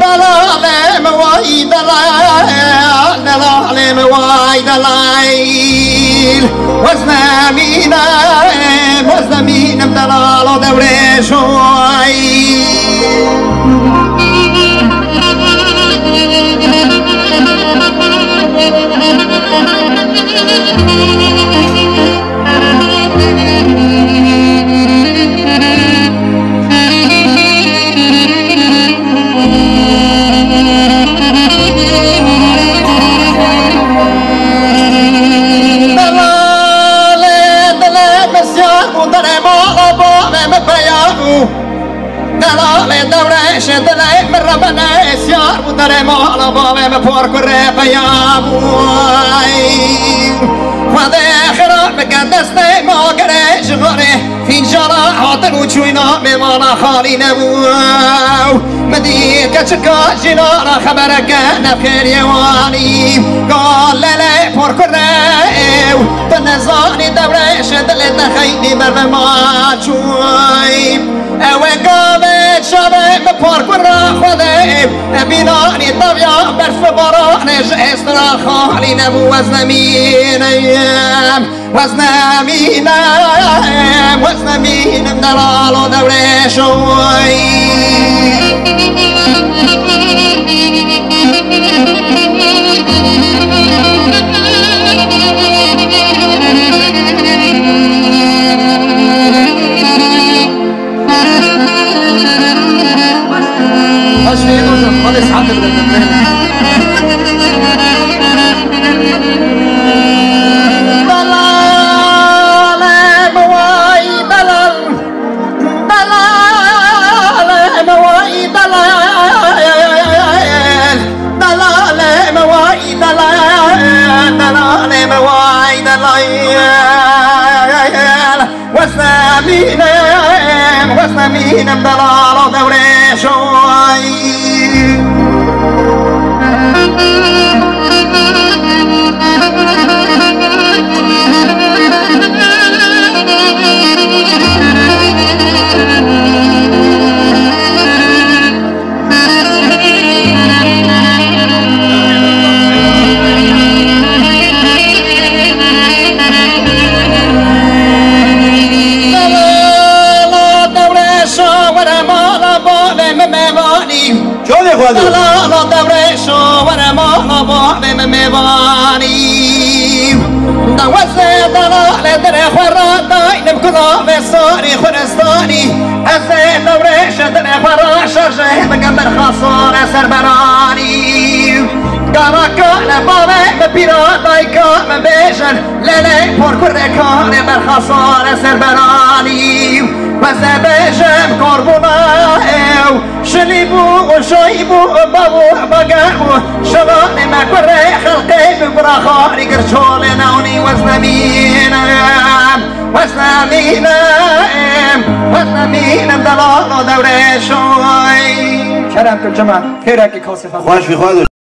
دلالم وای دلالم وای دلال وزنمینم دلال و دوره شوی دلال دورش دلای مربنا سیار بودن مال بابم پر کره پیاموی خدا خراب بکن دست ما گرش غره فینجان حاضر و چوینا میمانا خالی نبو مدیر کچکا جنارا خبر کن خیر یوانی قال لله پر کره تنزانی دورش دلت خیلی بر ما چوی وقامت شباب بپارك ورا خذيب بناني طبيعة برف برانج استرا خالي نبو وزن مين ايام وزن مين دلال ودوري شوي وسنمين بدلال ودوري شوي دلال دورش ورما بابم میوانی دوست دلال در خوران داینم کدام ساری خورستانی از دورش در خوران شرجه بگم در خاصان سربرانی گاراکان بابم پیرادای کام بیشن لیلی پر کردکان بر خاصان سربرانی وز بیشم کربوناهو شلیبو و شایبو بابو بگاهو شبان مکره خلقی ببرا خاری گرچول نونی وزنمینم دلال و دوره شوی کرم کن جمع خیره که کاسفه خوش بخواد